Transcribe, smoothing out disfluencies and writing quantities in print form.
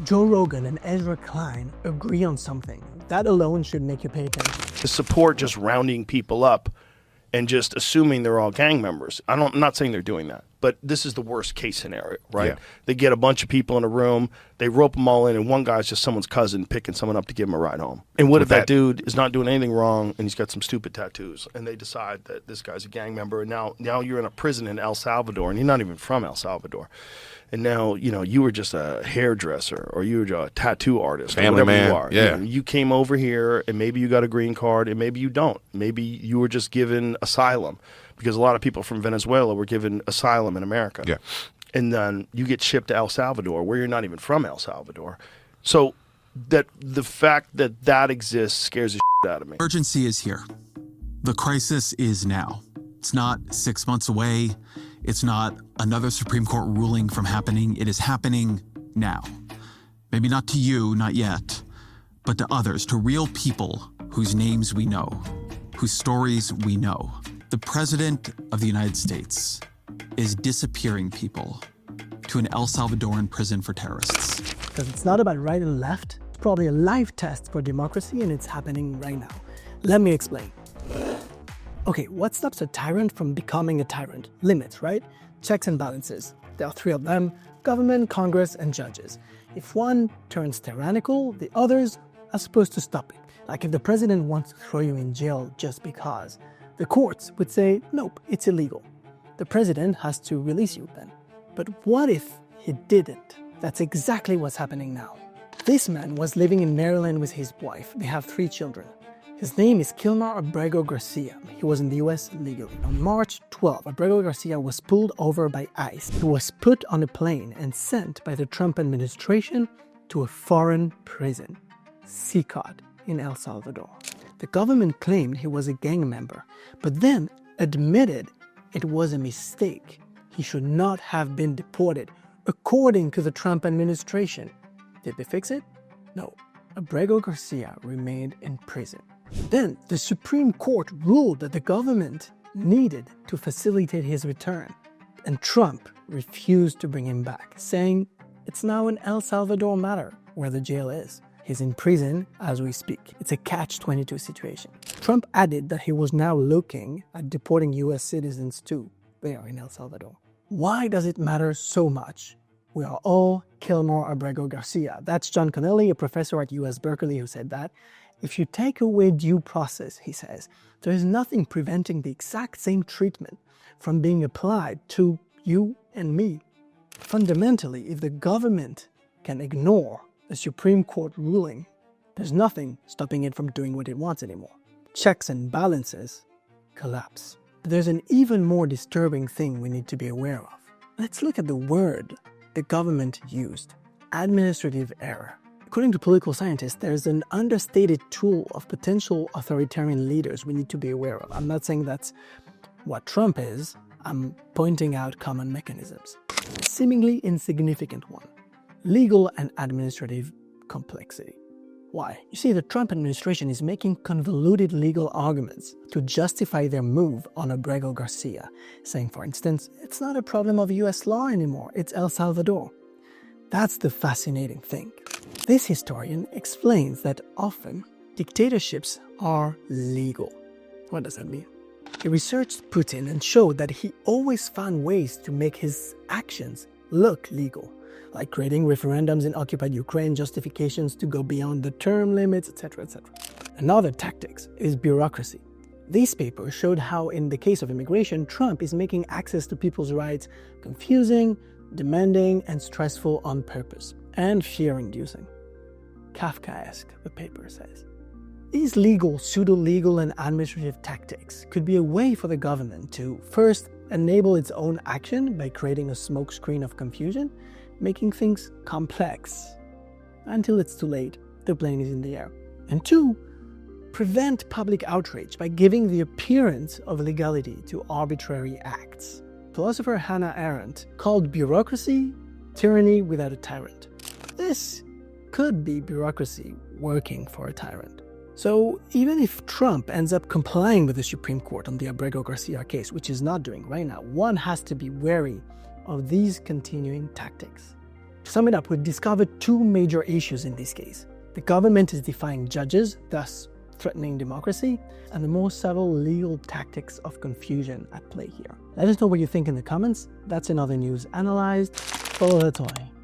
Joe Rogan and Ezra Klein agree on something, that alone should make you pay attention. To support just rounding people up and just assuming they're all gang members. I'm not saying they're doing that, but this is the worst case scenario, right? Yeah. They get a bunch of people in a room, they rope them all in, and one guy's just someone's cousin picking someone up to give him a ride home. And what if that dude is not doing anything wrong and he's got some stupid tattoos, and they decide that this guy's a gang member, and now you're in a prison in El Salvador, and you're not even from El Salvador. And now, you were just a hairdresser, or you were a tattoo artist, family or whatever man. you are. Yeah. You came over here, and maybe you got a green card, and maybe you don't. Maybe you were just given asylum, because a lot of people from Venezuela were given asylum in America. Yeah. And then you get shipped to El Salvador, where you're not even from El Salvador. So that the fact that exists scares the shit out of me. Urgency is here. The crisis is now. It's not 6 months away. It's not another Supreme Court ruling from happening. It is happening now. Maybe not to you, not yet, but to others, to real people whose names we know, whose stories we know. The President of the United States is disappearing people to an El Salvadoran prison for terrorists. Because it's not about right and left. It's probably a live test for democracy, and it's happening right now. Let me explain. Okay, what stops a tyrant from becoming a tyrant? Limits, right? Checks and balances. There are three of them: government, Congress, and judges. If one turns tyrannical, the others are supposed to stop it. Like if the president wants to throw you in jail just because, the courts would say, nope, it's illegal. The president has to release you then. But what if he didn't? That's exactly what's happening now. This man was living in Maryland with his wife. They have 3 children. His name is Abrego Garcia. He was in the US legally. On March 12, Abrego Garcia was pulled over by ICE. He was put on a plane and sent by the Trump administration to a foreign prison, CICOD, in El Salvador. The government claimed he was a gang member, but then admitted it was a mistake. He should not have been deported, according to the Trump administration. Did they fix it? No. Abrego Garcia remained in prison. Then, the Supreme Court ruled that the government needed to facilitate his return, and Trump refused to bring him back, saying it's now an El Salvador matter where the jail is. He's in prison as we speak. It's a catch-22 situation. Trump added that he was now looking at deporting US citizens too, there in El Salvador. Why does it matter so much? We are all Abrego Garcia. That's John Connelly, a professor at US Berkeley, who said that. If you take away due process, he says, there is nothing preventing the exact same treatment from being applied to you and me. Fundamentally, if the government can ignore a Supreme Court ruling, there's nothing stopping it from doing what it wants anymore. Checks and balances collapse. But there's an even more disturbing thing we need to be aware of. Let's look at the word the government used: administrative error. According to political scientists, there's an understated tool of potential authoritarian leaders we need to be aware of. I'm not saying that's what Trump is. I'm pointing out common mechanisms. A seemingly insignificant one: legal and administrative complexity. Why? You see, the Trump administration is making convoluted legal arguments to justify their move on Abrego Garcia, saying, for instance, it's not a problem of US law anymore, it's El Salvador. That's the fascinating thing. This historian explains that often dictatorships are legal. What does that mean? He researched Putin and showed that he always found ways to make his actions look legal, like creating referendums in occupied Ukraine, justifications to go beyond the term limits, etc., etc. Another tactic is bureaucracy. These papers showed how, in the case of immigration, Trump is making access to people's rights confusing, demanding, and stressful on purpose, and fear-inducing. Kafkaesque, the paper says. These legal, pseudo-legal, and administrative tactics could be a way for the government to, first, enable its own action by creating a smokescreen of confusion, making things complex. Until it's too late, the plane is in the air. And 2, prevent public outrage by giving the appearance of legality to arbitrary acts. Philosopher Hannah Arendt called bureaucracy tyranny without a tyrant. This could be bureaucracy working for a tyrant. So even if Trump ends up complying with the Supreme Court on the Abrego Garcia case, which he's not doing right now, one has to be wary of these continuing tactics. To sum it up, we've discovered two major issues in this case. The government is defying judges, thus threatening democracy, and the more subtle legal tactics of confusion at play here. Let us know what you think in the comments. That's another news analyzed. Follow the toy.